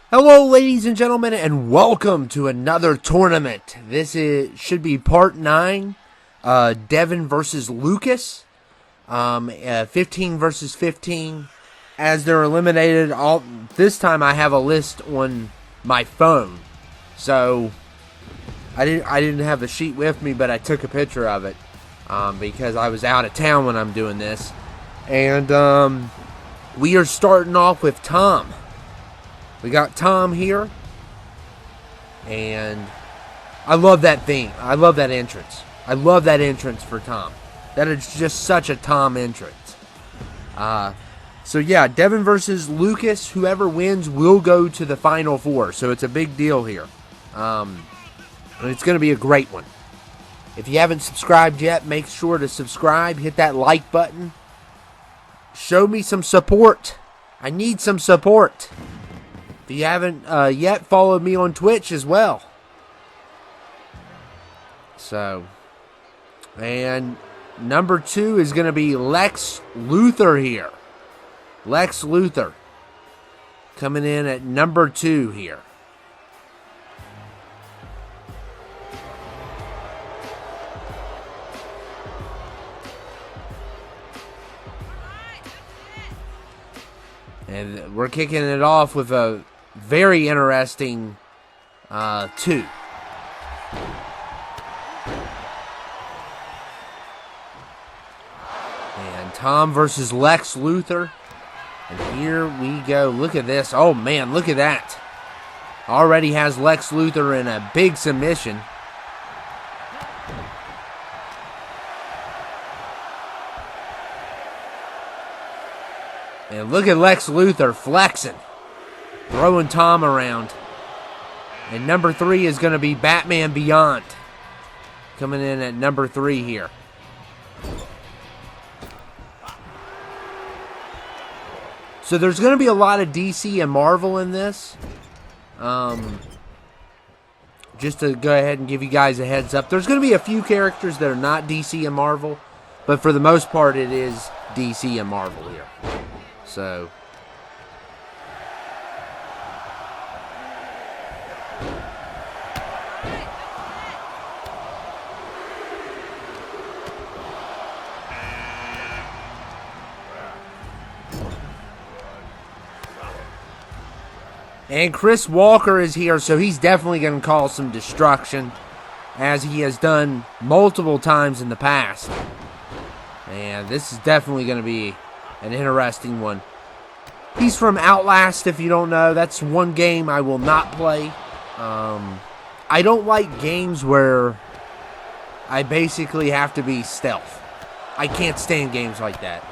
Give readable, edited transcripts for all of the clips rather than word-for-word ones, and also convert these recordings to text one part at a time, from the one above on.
Hello, ladies and gentlemen, and welcome to another tournament. Should be part 9, Devin versus Lucas, 15 versus 15. As they're eliminated, this time I have a list on my phone, so I didn't have the sheet with me, but I took a picture of it because I was out of town when I'm doing this, and we are starting off with Tom. We got Tom here, and I love that theme. I love that entrance. I love that entrance for Tom. That is just such a Tom entrance. So yeah, Devin versus Lucas. Whoever wins will go to the Final Four, so it's a big deal here. And it's going to be a great one. If you haven't subscribed yet, make sure to subscribe. Hit that like button. Show me some support. I need some support. If you haven't yet, followed me on Twitch as well. So, and number 2 is going to be Lex Luthor here. Lex Luthor coming in at number 2 here. And we're kicking it off with a very interesting 2. And Tom versus Lex Luthor. And here we go. Look at this. Oh, man, look at that. Already has Lex Luthor in a big submission. And look at Lex Luthor flexing. Throwing Tom around. And number 3 is going to be Batman Beyond. Coming in at number 3 here. So there's going to be a lot of DC and Marvel in this. Just to go ahead and give you guys a heads up. There's going to be a few characters that are not DC and Marvel. But for the most part, it is DC and Marvel here. So... And Chris Walker is here, so he's definitely going to cause some destruction, as he has done multiple times in the past. And this is definitely going to be an interesting one. He's from Outlast, if you don't know. That's one game I will not play. I don't like games where I basically have to be stealth. I can't stand games like that.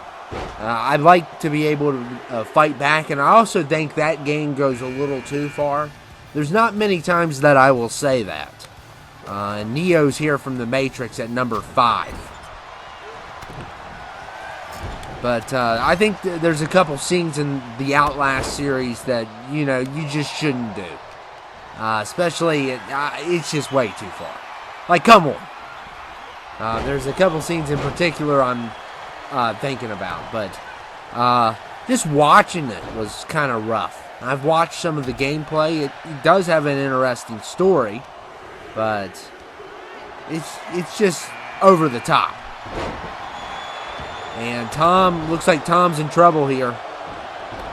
I'd like to be able to fight back, and I also think that game goes a little too far. There's not many times that I will say that. Neo's here from The Matrix at number 5. But I think there's a couple scenes in the Outlast series that, you just shouldn't do. Especially, it's just way too far. Like, come on. There's a couple scenes in particular I'm thinking about, but just watching it was kind of rough. I've watched some of the gameplay. It does have an interesting story, but it's just over the top. And looks like Tom's in trouble here.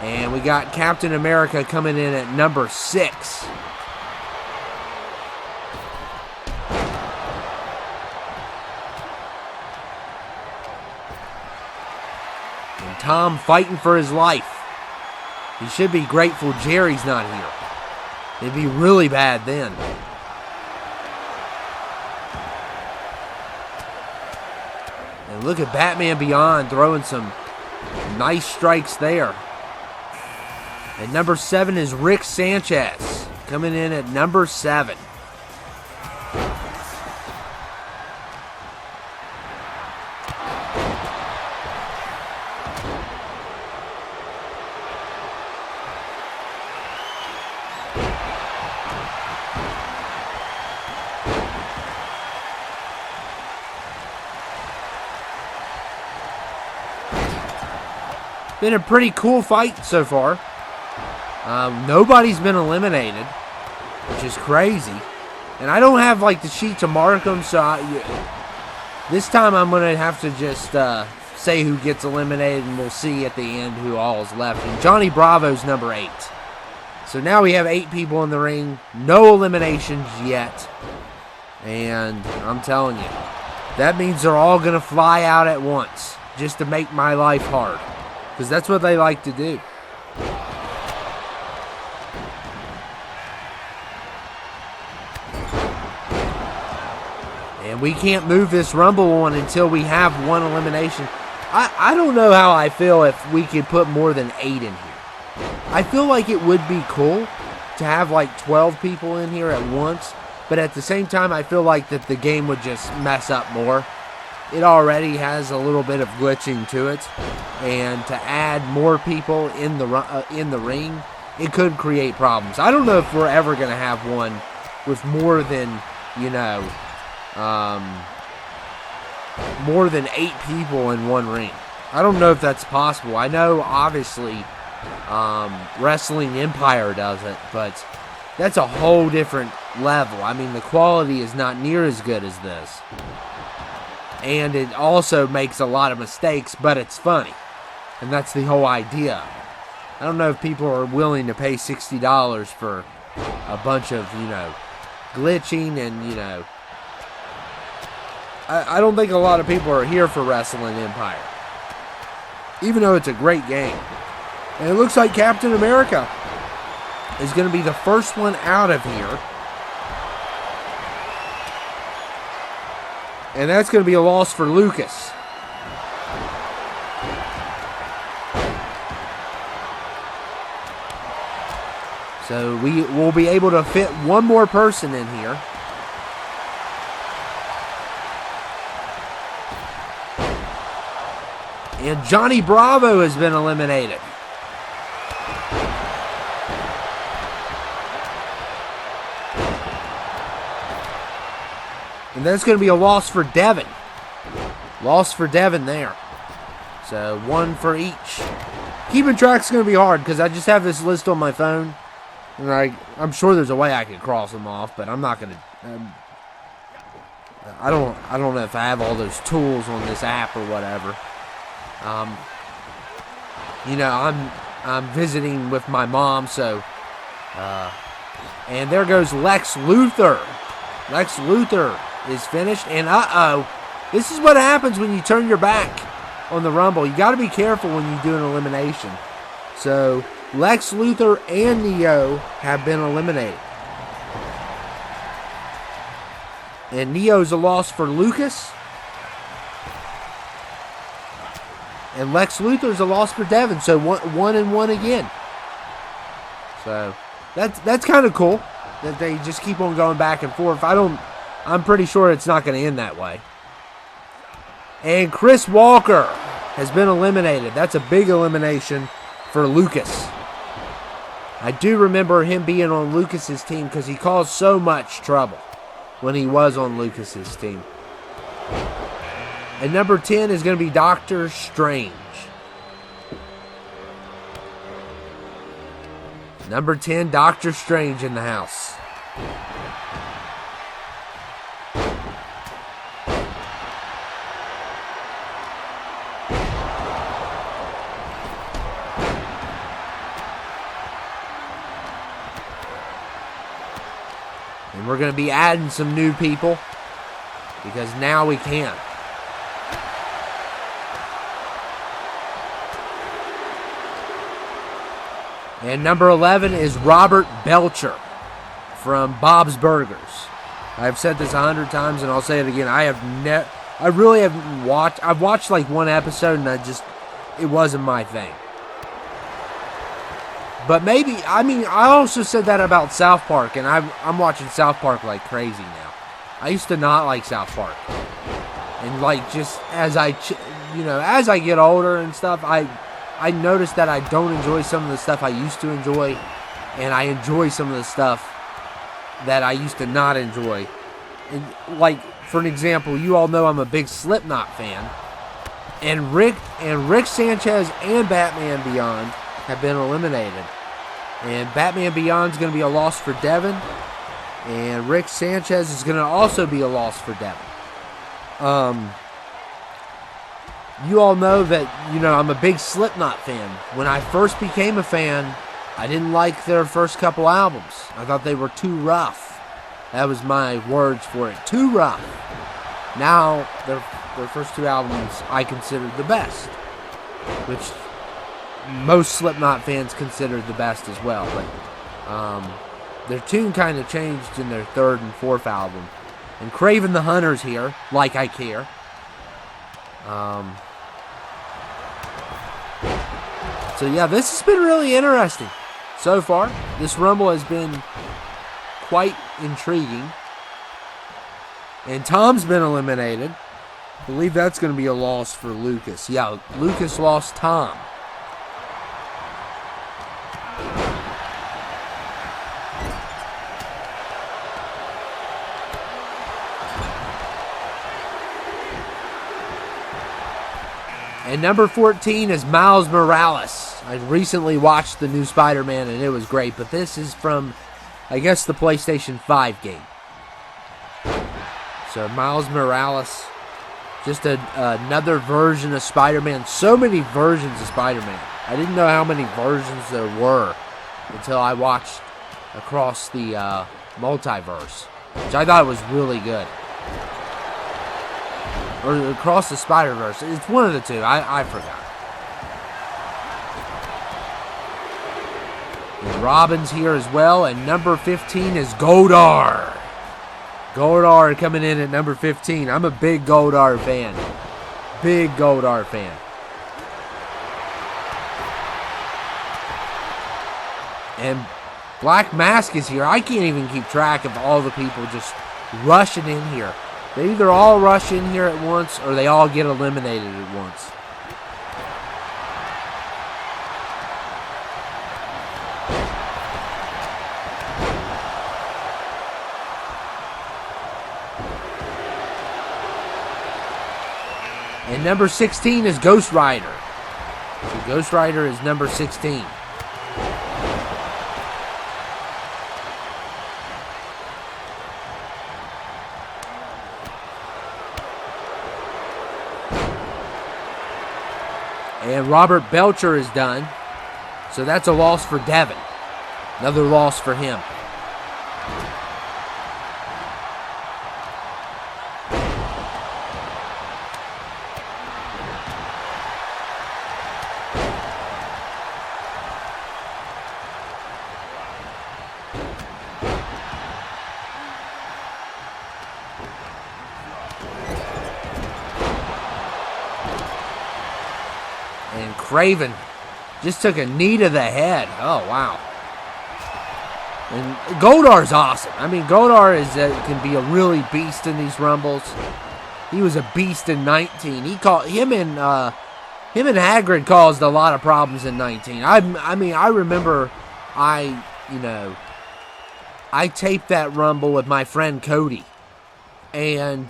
And we got Captain America coming in at number 6. And Tom fighting for his life. He should be grateful Jerry's not here. It'd be really bad then. And look at Batman Beyond throwing some nice strikes there. And number 7 is Rick Sanchez coming in at number 7. Been a pretty cool fight so far. Nobody's been eliminated, which is crazy. And I don't have like the sheet to mark them, so this time I'm going to have to just say who gets eliminated, and we'll see at the end who all is left. And Johnny Bravo's number 8. So now we have 8 people in the ring. No eliminations yet. And I'm telling you, that means they're all going to fly out at once just to make my life hard. Because that's what they like to do. And we can't move this Rumble on until we have one elimination. I don't know how I feel if we could put more than 8 in here. I feel like it would be cool to have like 12 people in here at once. But at the same time, I feel like that the game would just mess up more. It already has a little bit of glitching to it. And to add more people in the ring, it could create problems. I don't know if we're ever going to have one with more than, more than 8 people in one ring. I don't know if that's possible. I know, obviously, Wrestling Empire does it, but that's a whole different level. I mean, the quality is not near as good as this. And it also makes a lot of mistakes, but it's funny. And that's the whole idea. I don't know if people are willing to pay $60 for a bunch of, glitching and, I don't think a lot of people are here for Wrestling Empire. Even though it's a great game. And it looks like Captain America is going to be the first one out of here. And that's going to be a loss for Lucas. So we will be able to fit one more person in here. And Johnny Bravo has been eliminated. And that's going to be a loss for Devin. Loss for Devin there. So 1 for each. Keeping track's going to be hard because I just have this list on my phone. And I'm sure there's a way I could cross them off, but I'm not going to. I don't know if I have all those tools on this app or whatever. I'm visiting with my mom, so. And there goes Lex Luthor. Lex Luthor is finished, and this is what happens when you turn your back on the Rumble. You got to be careful when you do an elimination. So Lex Luthor and Neo have been eliminated, and Neo's a loss for Lucas, and Lex Luthor's a loss for Devin. So 1-1 again. So that's kind of cool that they just keep on going back and forth. I'm pretty sure it's not going to end that way. And Chris Walker has been eliminated. That's a big elimination for Lucas. I do remember him being on Lucas's team because he caused so much trouble when he was on Lucas's team. And number 10 is going to be Doctor Strange. Number 10, Doctor Strange in the house. And we're going to be adding some new people because now we can. And number 11 is Robert Belcher from Bob's Burgers. I've said this 100 times and I'll say it again. I really haven't watched. I've watched like one episode and it wasn't my thing. But maybe, I also said that about South Park, and I'm watching South Park like crazy now. I used to not like South Park. And like just as I get older and stuff, I noticed that I don't enjoy some of the stuff I used to enjoy, and I enjoy some of the stuff that I used to not enjoy. And like, for an example, you all know I'm a big Slipknot fan, and Rick Sanchez and Batman Beyond have been eliminated. And Batman Beyond is going to be a loss for Devin. And Rick Sanchez is going to also be a loss for Devin. You all know that, I'm a big Slipknot fan. When I first became a fan, I didn't like their first couple albums. I thought they were too rough. That was my words for it. Too rough. Now, their first two albums I considered the best, which most Slipknot fans considered the best as well. But their tune kind of changed in their third and fourth album. And Kraven the Hunter's here, Like I Care. So yeah, this has been really interesting so far. This Rumble has been quite intriguing. And Tom's been eliminated. I believe that's going to be a loss for Lucas. Yeah, Lucas lost Tom. And number 14 is Miles Morales. I recently watched the new Spider-Man and it was great, but this is from, I guess, the PlayStation 5 game. So Miles Morales, just another version of Spider-Man. So many versions of Spider-Man. I didn't know how many versions there were until I watched across the multiverse, which I thought was really good. Or Across the Spider-Verse. It's one of the two. I forgot. And Robin's here as well. And number 15 is Goldar. Goldar coming in at number 15. I'm a big Goldar fan. Big Goldar fan. And Black Mask is here. I can't even keep track of all the people just rushing in here. They either all rush in here at once or they all get eliminated at once. And number 16 is Ghost Rider. So Ghost Rider is number 16. And Robert Belcher is done. So that's a loss for Devin. Another loss for him. And Kraven just took a knee to the head. Oh, wow. And Goldar's awesome. I mean, Goldar can be a really beast in these Rumbles. He was a beast in 19. Him and Hagrid caused a lot of problems in 19. I remember I taped that Rumble with my friend Cody. And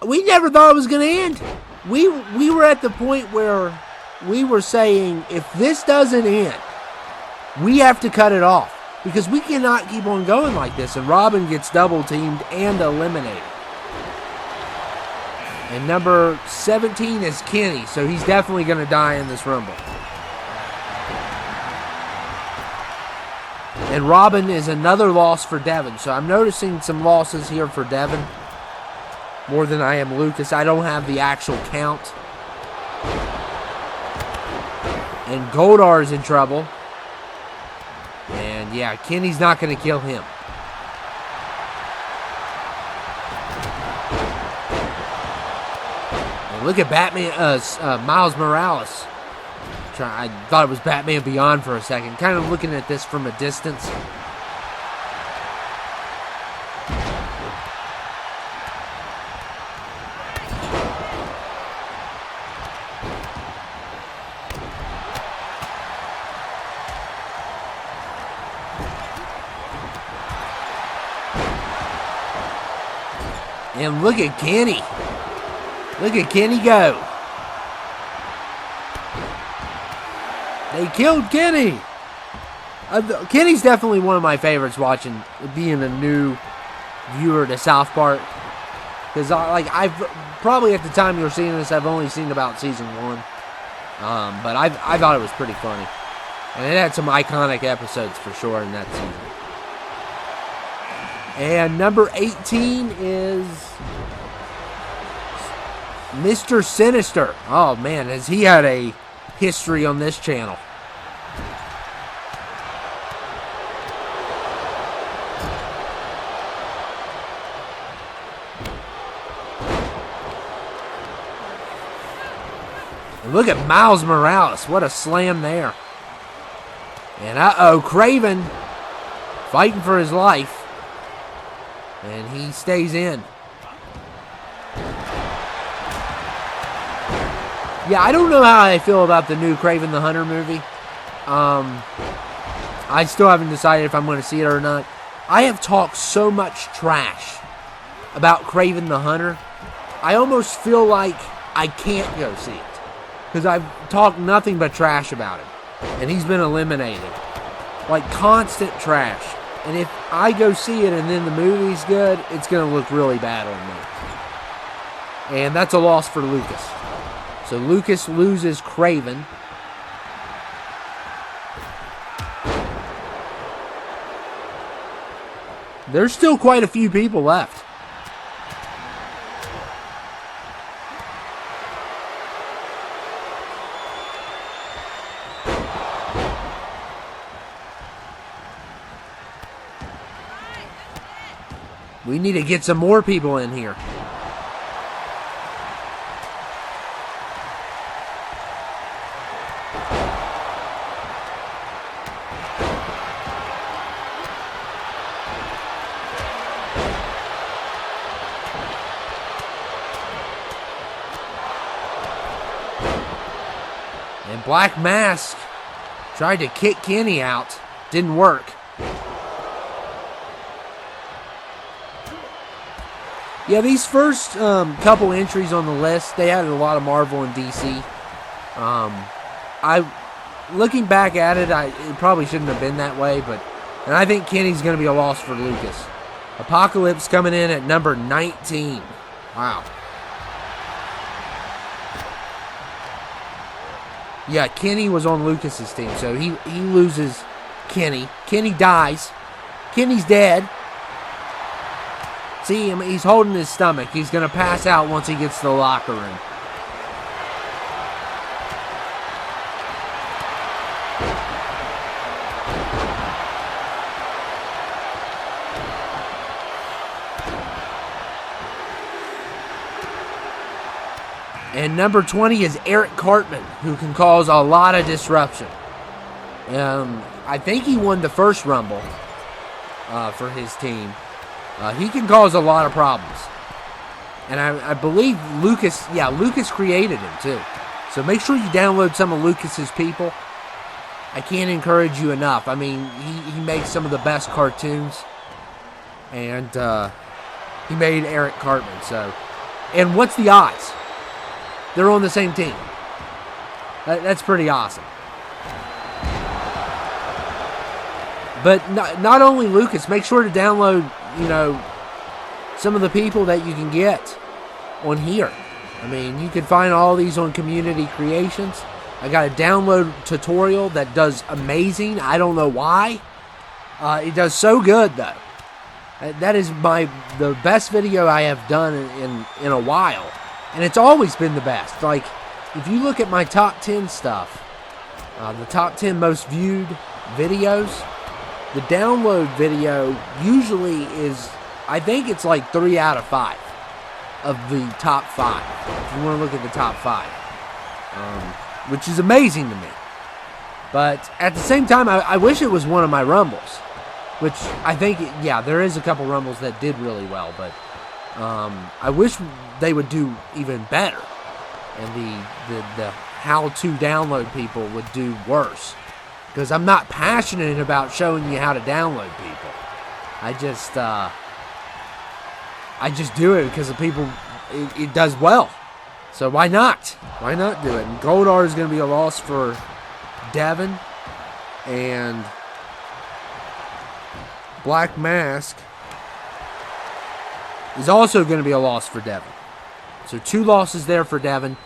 we never thought it was going to end. We were at the point where we were saying, if this doesn't end, we have to cut it off. Because we cannot keep on going like this. And Robin gets double teamed and eliminated. And number 17 is Kenny. So he's definitely going to die in this Rumble. And Robin is another loss for Devin. So I'm noticing some losses here for Devin. More than I am Lucas. I don't have the actual count. And Goldar's in trouble. And yeah, Kenny's not going to kill him. And look at Miles Morales. I thought it was Batman Beyond for a second. Kind of looking at this from a distance. And look at Kenny. Look at Kenny go. They killed Kenny. Kenny's definitely one of my favorites watching, being a new viewer to South Park. Because I've probably at the time you're seeing this, I've only seen about season 1. But I thought it was pretty funny. And it had some iconic episodes for sure in that season. And number 18 is Mr. Sinister. Oh man, has he had a history on this channel. And look at Miles Morales. What a slam there. And uh-oh, Craven fighting for his life. And he stays in. Yeah, I don't know how I feel about the new Craven the Hunter movie. I still haven't decided if I'm going to see it or not. I have talked so much trash about Craven the Hunter. I almost feel like I can't go see it. Because I've talked nothing but trash about him. And he's been eliminated. Like constant trash. And if I go see it and then the movie's good, it's going to look really bad on me. And that's a loss for Lucas. So Lucas loses Craven. There's still quite a few people left. We need to get some more people in here. And Black Mask tried to kick Kenny out. Didn't work. Yeah, these first couple entries on the list, they added a lot of Marvel and DC. Looking back at it, it probably shouldn't have been that way, and I think Kenny's going to be a loss for Lucas. Apocalypse coming in at number 19. Wow. Yeah, Kenny was on Lucas's team, so he loses Kenny. Kenny dies. Kenny's dead. See him, he's holding his stomach. He's going to pass out once he gets to the locker room. And number 20 is Eric Cartman, who can cause a lot of disruption. I think he won the first Rumble for his team. He can cause a lot of problems. And I believe Lucas created him too. So make sure you download some of Lucas's people. I can't encourage you enough. I mean, he makes some of the best cartoons. And he made Eric Cartman. So, and what's the odds? They're on the same team. That's pretty awesome. But not only Lucas, make sure to download, some of the people that you can get on here. I mean, you can find all these on Community Creations. I got a download tutorial that does amazing. I don't know why. It does so good, though. That is the best video I have done in a while. And it's always been the best. Like, if you look at my top 10 stuff, the top 10 most viewed videos, the download video usually is, I think it's like 3 out of 5 of the top 5. If you want to look at the top 5. Which is amazing to me. But at the same time, I wish it was one of my Rumbles. Which I think, there is a couple Rumbles that did really well. But I wish they would do even better. And the how-to download people would do worse. Because I'm not passionate about showing you how to download people. I just do it because the people, it does well. So why not? Why not do it? And Goldar is going to be a loss for Devin. And Black Mask is also going to be a loss for Devin. So 2 losses there for Devin.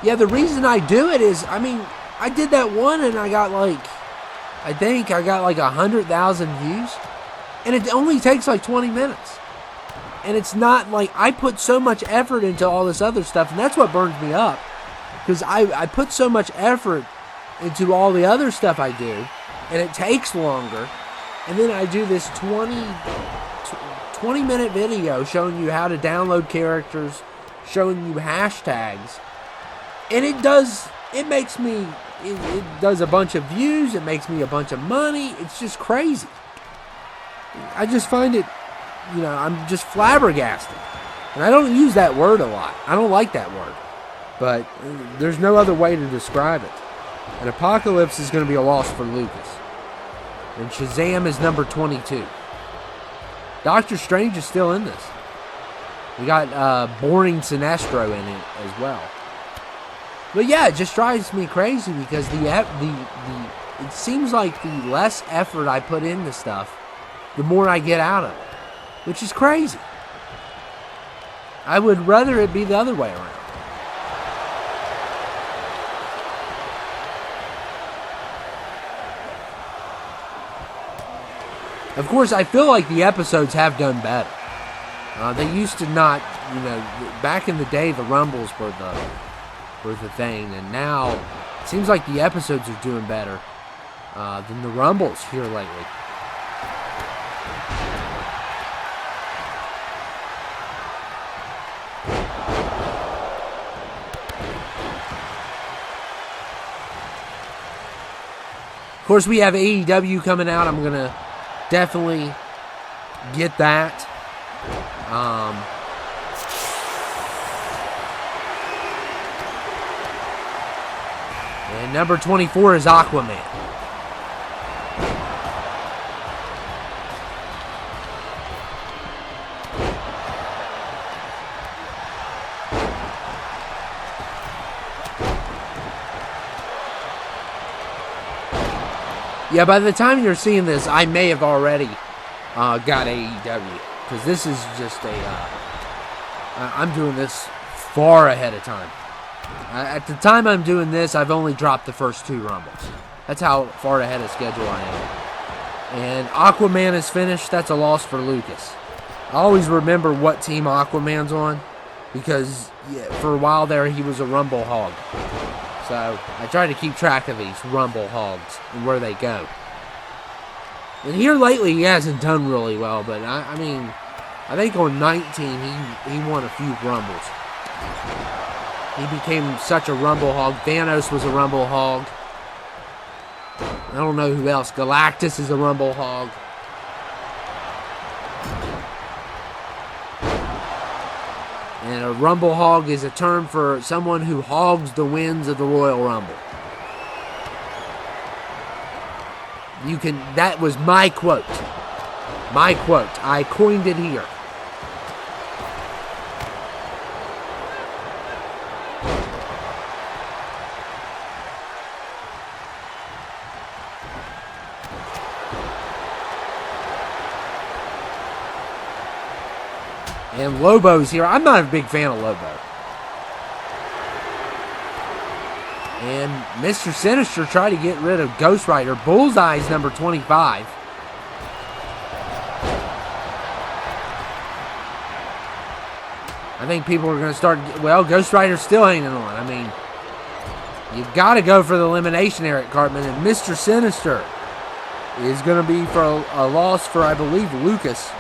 Yeah, the reason I do it is, I mean, I did that one and I got like, I think I got like 100,000 views. And it only takes like 20 minutes. And it's not like, I put so much effort into all this other stuff, and that's what burns me up. Because I put so much effort into all the other stuff I do, and it takes longer. And then I do this 20-minute video showing you how to download characters, showing you hashtags. And it does a bunch of views, it makes me a bunch of money. It's just crazy. I just find it, I'm just flabbergasted. And I don't use that word a lot. I don't like that word. But there's no other way to describe it. And Apocalypse is going to be a loss for Lucas. And Shazam is number 22. Doctor Strange is still in this. We got Boring Sinestro in it as well. But yeah, it just drives me crazy because it seems like the less effort I put into stuff, the more I get out of it, which is crazy. I would rather it be the other way around. Of course, I feel like the episodes have done better. They used to not, back in the day, the Rumbles were the thing, and now it seems like the episodes are doing better than the Rumbles here lately. Of course, we have AEW coming out. I'm going to definitely get that. And number 24 is Aquaman. Yeah, by the time you're seeing this, I may have already got AEW. Because this is just I'm doing this far ahead of time. At the time I'm doing this, I've only dropped the first 2 Rumbles. That's how far ahead of schedule I am. And Aquaman is finished. That's a loss for Lucas. I always remember what team Aquaman's on. Because for a while there, he was a Rumble Hog. So I try to keep track of these Rumble Hogs and where they go. And here lately, he hasn't done really well. But, I mean, I think on 19, he won a few Rumbles. He became such a Rumble Hog. Thanos was a Rumble Hog. I don't know who else. Galactus is a Rumble Hog. And a Rumble Hog is a term for someone who hogs the wins of the Royal Rumble. That was my quote. My quote. I coined it here. And Lobo's here. I'm not a big fan of Lobo. And Mr. Sinister tried to get rid of Ghost Rider. Bullseye's number 25. I think people are going to start... Well, Ghost Rider's still hanging on. I mean, you've got to go for the elimination, Eric Cartman. And Mr. Sinister is going to be for a loss for, I believe, Lucas.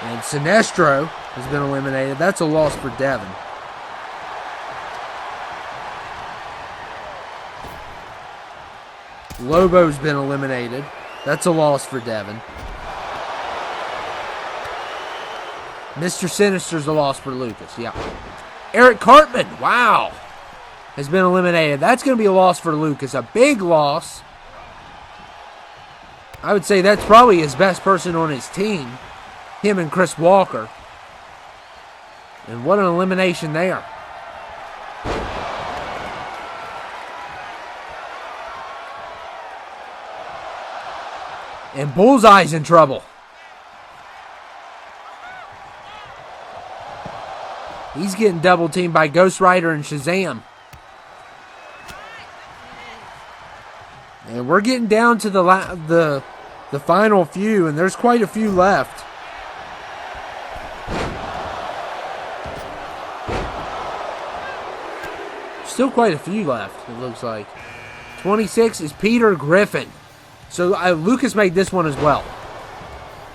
And Sinestro has been eliminated. That's a loss for Devin. Lobo's been eliminated. That's a loss for Devin. Mr. Sinister's a loss for Lucas. Yeah. Eric Cartman, wow, has been eliminated. That's going to be a loss for Lucas. A big loss. I would say that's probably his best person on his team. Him and Chris Walker. And what an elimination there. And Bullseye's in trouble. He's getting double teamed by Ghost Rider and Shazam. And we're getting down to the final few, and there's quite a few left. Still quite a few left, it looks like. 26 is Peter Griffin. So Lucas made this one as well.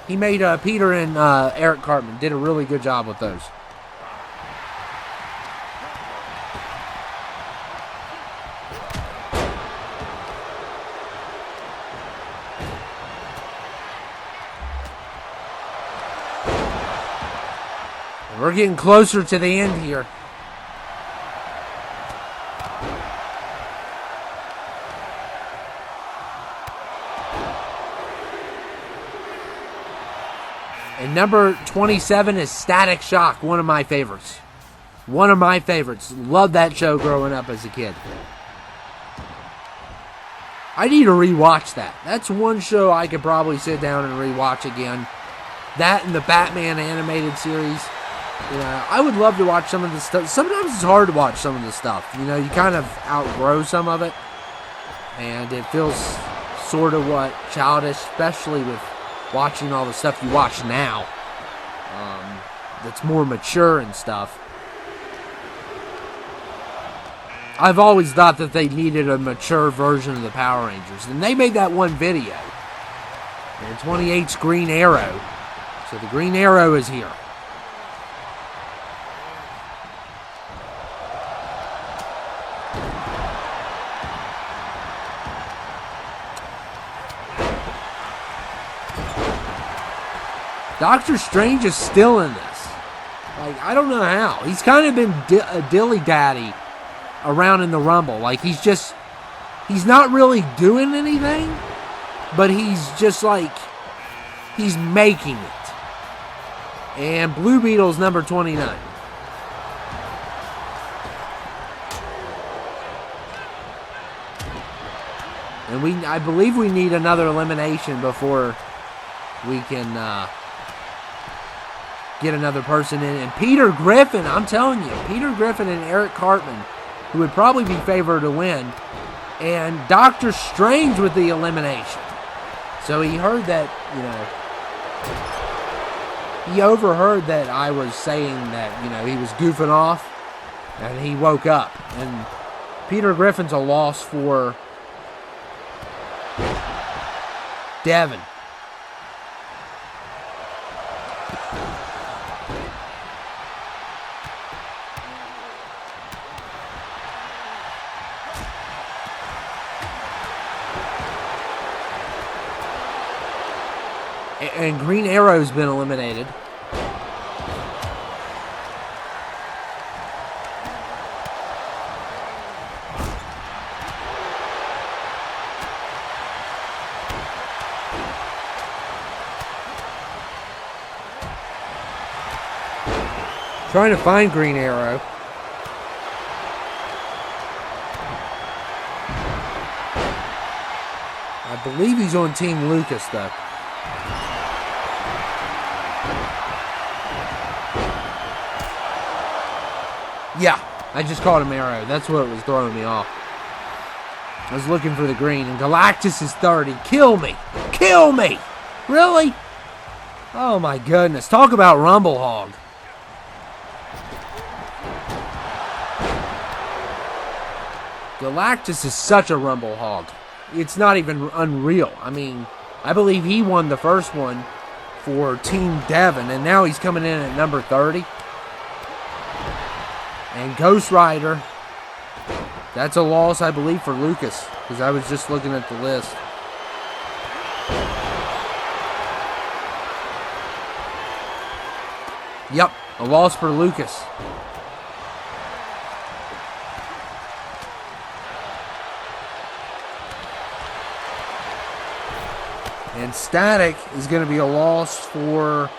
He made Peter and Eric Cartman. Did a really good job with those. And we're getting closer to the end here. And number 27 is Static Shock, one of my favorites. One of my favorites. Loved that show growing up as a kid. I need to rewatch that. That's one show I could probably sit down and rewatch again. That and the Batman animated series. You know, I would love to watch some of the stuff. Sometimes it's hard to watch some of the stuff. You know, you kind of outgrow some of it. And it feels sort of childish, especially with watching all the stuff you watch now. That's more mature and stuff. I've always thought that they needed a mature version of the Power Rangers. And they made that one video. And 28's Green Arrow. So the Green Arrow is here. Doctor Strange is still in this. Like, I don't know how. He's kind of been a dilly-daddy around in the Rumble. Like, he's not really doing anything, but he's just like, he's making it. And Blue Beetle's number 29. And I believe we need another elimination before we can get another person in. And Peter Griffin, I'm telling you, Peter Griffin and Eric Cartman, who would probably be favored to win, and Doctor Strange with the elimination. So he heard that, he overheard that I was saying that, he was goofing off, and he woke up. And Peter Griffin's a loss for Devin. And Green Arrow's been eliminated. Trying to find Green Arrow. I believe he's on Team Lucas, though. Yeah, I just called him Arrow. That's what was throwing me off. I was looking for the green. And Galactus is 30. Kill me. Kill me. Really? Oh, my goodness. Talk about Rumble Hog. Galactus is such a Rumble Hog. It's not even unreal. I mean, I believe he won the first one for Team Devin, and now he's coming in at number 30. And Ghost Rider, that's a loss, I believe, for Lucas, because I was just looking at the list. Yep, a loss for Lucas. And Static is going to be a loss for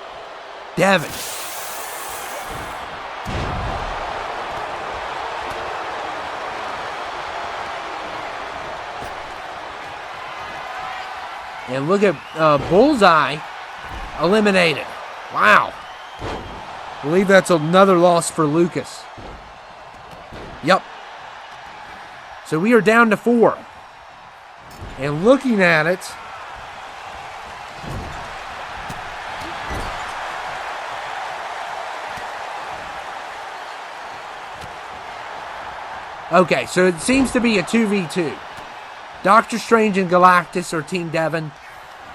Devin. And look at Bullseye eliminated. Wow. I believe that's another loss for Lucas. Yep. So we are down to 4. And looking at it, okay, so it seems to be a 2v2. Doctor Strange and Galactus are Team Devin.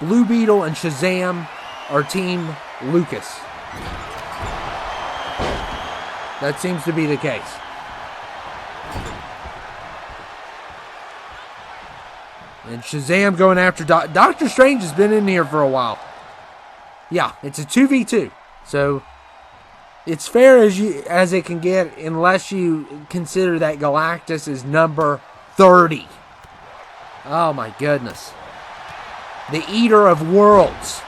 Blue Beetle and Shazam are Team Lucas. That seems to be the case. And Shazam going after Doctor Strange has been in here for a while. Yeah, it's a 2v2. So it's fair as it can get, unless you consider that Galactus is number 30. Oh my goodness. The Eater of Worlds.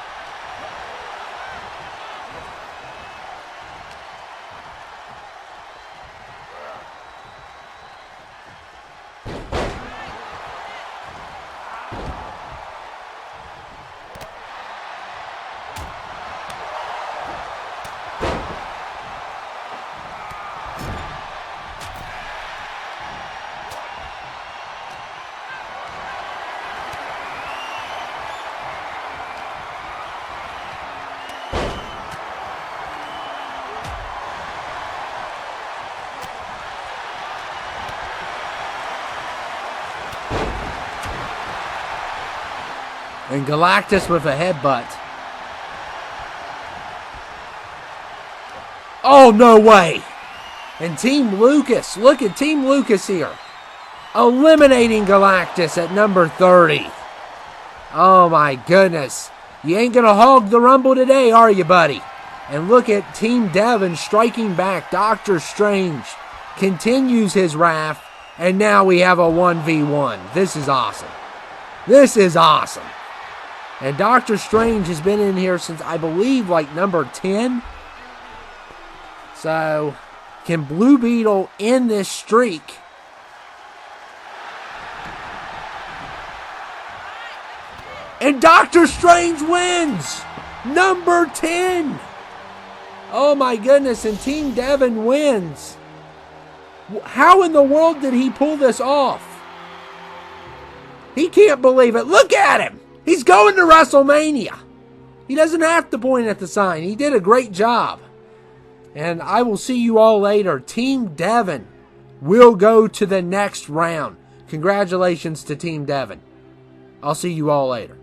And Galactus with a headbutt. Oh, no way. And Team Lucas. Look at Team Lucas here. Eliminating Galactus at number 30. Oh, my goodness. You ain't going to hog the Rumble today, are you, buddy? And look at Team Devin striking back. Doctor Strange continues his wrath. And now we have a 1v1. This is awesome. This is awesome. And Doctor Strange has been in here since, I believe, like number 10. So, can Blue Beetle end this streak? And Doctor Strange wins! Number 10! Oh my goodness, and Team Devin wins. How in the world did he pull this off? He can't believe it. Look at him! He's going to WrestleMania. He doesn't have to point at the sign. He did a great job. And I will see you all later. Team Devin will go to the next round. Congratulations to Team Devin. I'll see you all later.